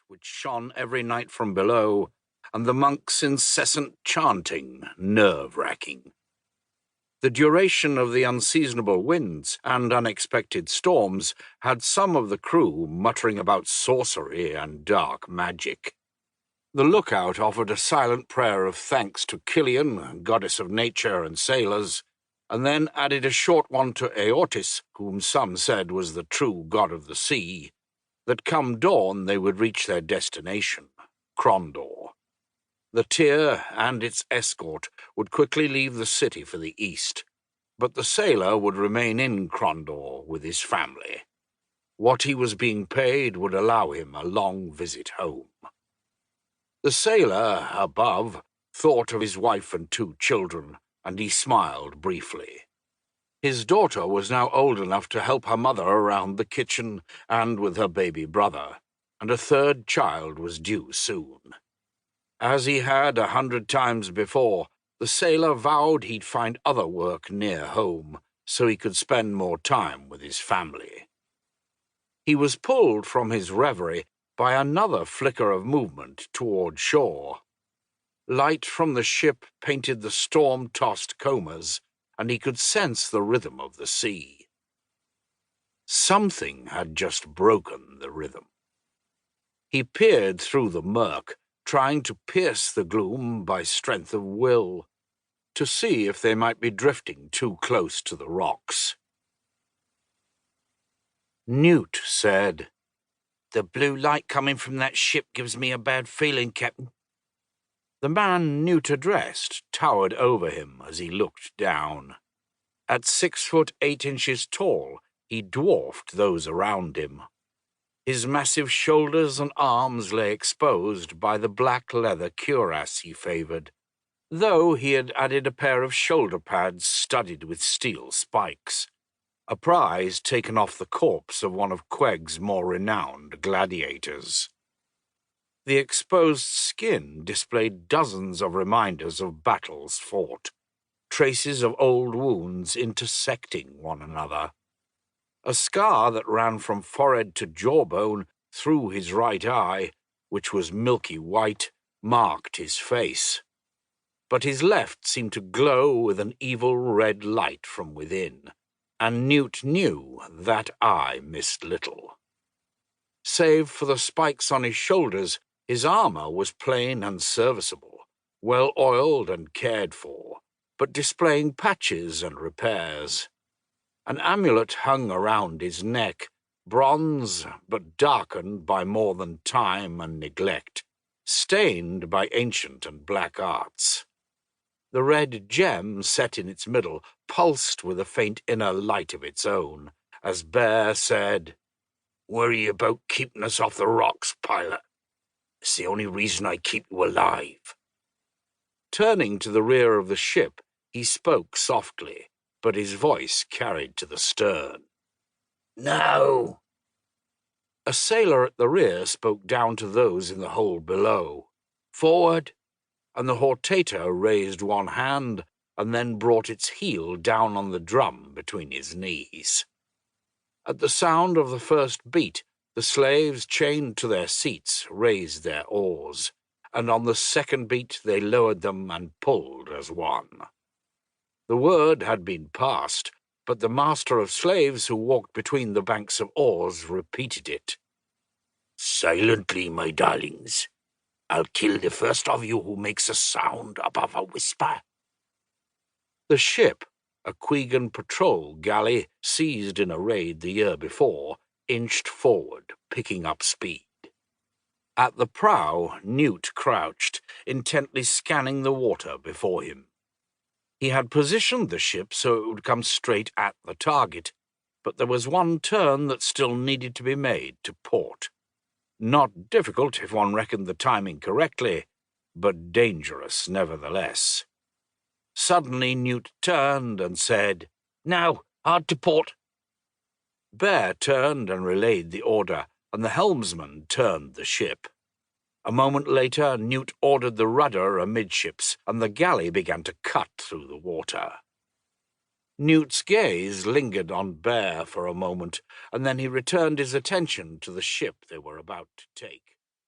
which shone every night from below, and the monks' incessant chanting nerve-wracking. The duration of the unseasonable winds and unexpected storms had some of the crew muttering about sorcery and dark magic. The lookout offered a silent prayer of thanks to Killian, goddess of nature and sailors, and then added a short one to Aortis, whom some said was the true god of the sea, that come dawn they would reach their destination, Krondor. The tier and its escort would quickly leave the city for the east, but the sailor would remain in Krondor with his family. What he was being paid would allow him a long visit home. The sailor, above, thought of his wife and 2 children, and he smiled briefly. His daughter was now old enough to help her mother around the kitchen and with her baby brother, and a 3rd child was due soon. As he had 100 times before, the sailor vowed he'd find other work near home so he could spend more time with his family. He was pulled from his reverie by another flicker of movement toward shore. Light from the ship painted the storm-tossed combers, and he could sense the rhythm of the sea. Something had just broken the rhythm. He peered through the murk, trying to pierce the gloom by strength of will, to see if they might be drifting too close to the rocks. Newt said, "The blue light coming from that ship gives me a bad feeling, Captain." The man Newt addressed towered over him as he looked down. At 6 foot 8 inches tall, he dwarfed those around him. His massive shoulders and arms lay exposed by the black leather cuirass he favoured, though he had added a pair of shoulder pads studded with steel spikes, a prize taken off the corpse of one of Quegg's more renowned gladiators. The exposed skin displayed dozens of reminders of battles fought, traces of old wounds intersecting one another. A scar that ran from forehead to jawbone through his right eye, which was milky white, marked his face. But his left seemed to glow with an evil red light from within, and Newt knew that eye missed little. Save for the spikes on his shoulders, his armour was plain and serviceable, well oiled and cared for, but displaying patches and repairs. An amulet hung around his neck, bronze but darkened by more than time and neglect, stained by ancient and black arts. The red gem set in its middle pulsed with a faint inner light of its own, as Bear said, "Worry about keeping us off the rocks, pilot. It's the only reason I keep you alive." Turning to the rear of the ship, he spoke softly, but his voice carried to the stern. "No." A sailor at the rear spoke down to those in the hold below. "Forward." And the Hortator raised one hand and then brought its heel down on the drum between his knees. At the sound of the first beat, the slaves chained to their seats raised their oars, and on the second beat they lowered them and pulled as one. The word had been passed, but the master of slaves who walked between the banks of oars repeated it. "Silently, my darlings. I'll kill the first of you who makes a sound above a whisper." The ship, a Quegan patrol galley seized in a raid the year before, inched forward, picking up speed. At the prow, Newt crouched, intently scanning the water before him. He had positioned the ship so it would come straight at the target, but there was one turn that still needed to be made to port. Not difficult if one reckoned the timing correctly, but dangerous nevertheless. Suddenly Newt turned and said, "Now, hard to port." Bear turned and relayed the order, and the helmsman turned the ship. A moment later, Newt ordered the rudder amidships, and the galley began to cut through the water. Newt's gaze lingered on Bear for a moment, and then he returned his attention to the ship they were about to take.